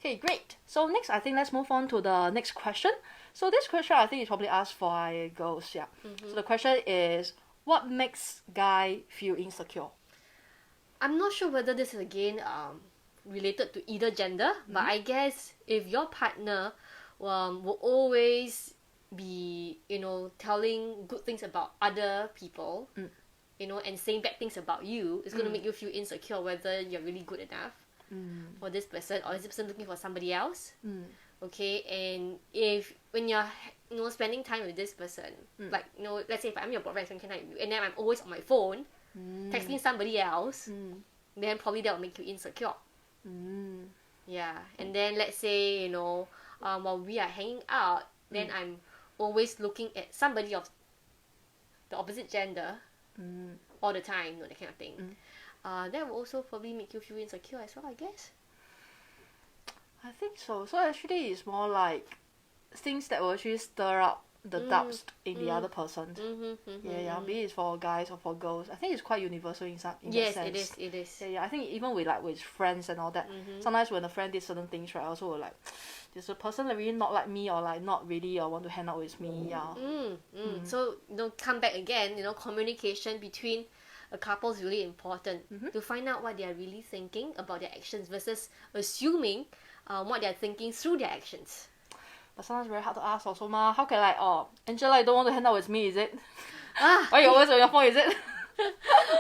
Okay, great. So next, I think let's move on to the next question. So this question, I think is probably asked for girls, yeah. So the question is, what makes guy feel insecure? I'm not sure whether this is again related to either gender, but I guess if your partner will always be, telling good things about other people, and saying bad things about you, it's going to make you feel insecure whether you're really good enough for this person, or is this person looking for somebody else. Okay, and if when you're spending time with this person, like let's say if I'm your boyfriend spending time with you, and then I'm always on my phone texting somebody else, then probably that will make you insecure. Yeah, and then let's say while we are hanging out, then I'm always looking at somebody of the opposite gender all the time, that kind of thing. That will also probably make you feel insecure as well, I guess. I think so. So actually, it's more like things that will actually stir up the doubts in the other person. Yeah, be it for guys or for girls. I think it's quite universal in that sense. Yes, it is. Yeah, I think even with friends and all that, sometimes when a friend did certain things, right, I also will like, there's a person that really not like me, or like not really want to hang out with me, yeah. So, come back again, communication between a couple is really important to find out what they are really thinking about their actions versus assuming what they're thinking through their actions. But sometimes very hard to ask also, ma. How can Angela, you don't want to hang out with me, is it? Ah, why you always on your phone, is it?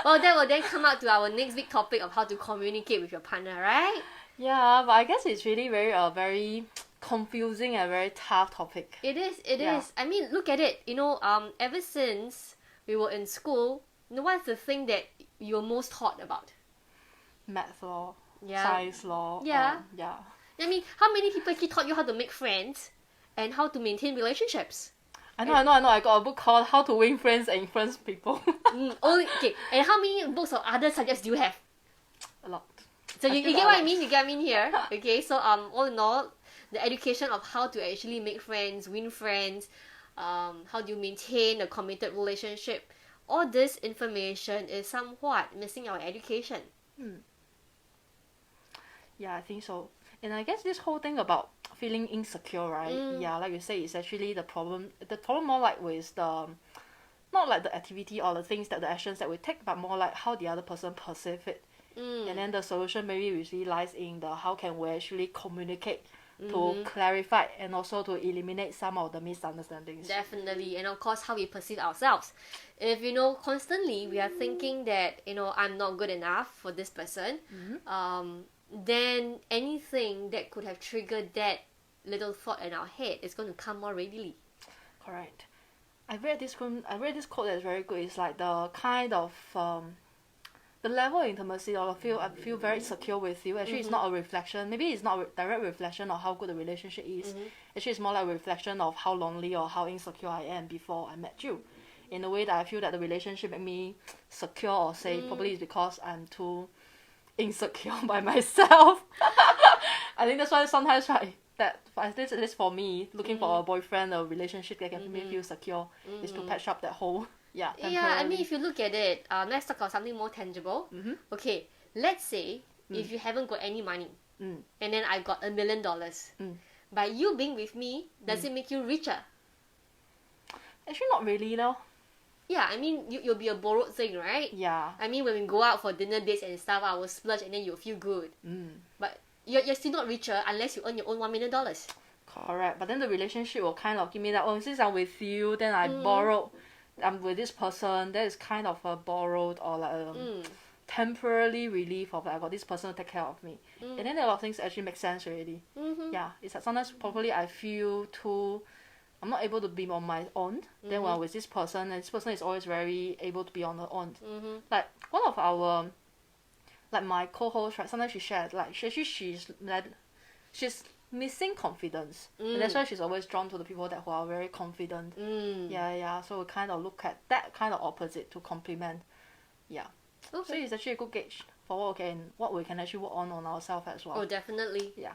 Well, that will then come out to our next big topic of how to communicate with your partner, right? Yeah, but I guess it's really very confusing and very tough topic. It is. I mean, look at it. Ever since we were in school, what's the thing that you're most taught about? Math law, Yeah. science law. Yeah. Yeah. I mean, how many people actually taught you how to make friends and how to maintain relationships? I know. I got a book called How to Win Friends and Influence People. Okay, and how many books of other subjects do you have? A lot. So you get what I mean? You get what I mean here? Okay, so all in all, the education of how to actually make friends, win friends, how do you maintain a committed relationship, all this information is somewhat missing our education. Yeah, I think so. And I guess this whole thing about feeling insecure, right? Yeah, like you say, it's actually the problem. The problem more like with not like the activity or the things the actions that we take, but more like how the other person perceive it. And then the solution maybe usually lies in the how can we actually communicate to clarify and also to eliminate some of the misunderstandings. Definitely, and of course how we perceive ourselves. If constantly we are thinking that I'm not good enough for this person, then anything that could have triggered that little thought in our head is going to come more readily. Correct. I read this quote that's very good. It's like the kind of the level of intimacy, or I feel very secure with you. Actually, it's not a reflection. Maybe it's not a direct reflection of how good the relationship is. Actually, it's more like a reflection of how lonely or how insecure I am before I met you. In a way that I feel that the relationship made me secure or safe, probably is because I'm too insecure by myself. I think that's why sometimes, right, that at least for me, looking for a boyfriend, a relationship that can make me feel secure, is to patch up that hole. Yeah, I mean, if you look at it, let's talk about something more tangible. Okay, let's say if you haven't got any money, and then I got $1 million, by you being with me, does it make you richer? Actually, not really, though. Yeah, I mean, you'll be a borrowed thing, right? Yeah. I mean, when we go out for dinner dates and stuff, I will splurge and then you'll feel good. But you're still not richer unless you earn your own $1 million. Correct. But then the relationship will kind of give me that, since I'm with you, then I borrowed, I'm with this person, that is kind of a borrowed or like a temporarily relief of like, I got this person to take care of me. And then a lot of things actually make sense already. Yeah, it's like sometimes probably I feel I'm not able to be on my own. Then when I'm with this person, and this person is always very able to be on her own. Like one of our, like my co-host, right? Sometimes she shared like she's missing confidence, and that's why she's always drawn to the people who are very confident. Yeah. So we kind of look at that kind of opposite to complement. Yeah. Okay. So it's actually a good gauge for what we can actually work on ourselves as well. Oh, definitely. Yeah.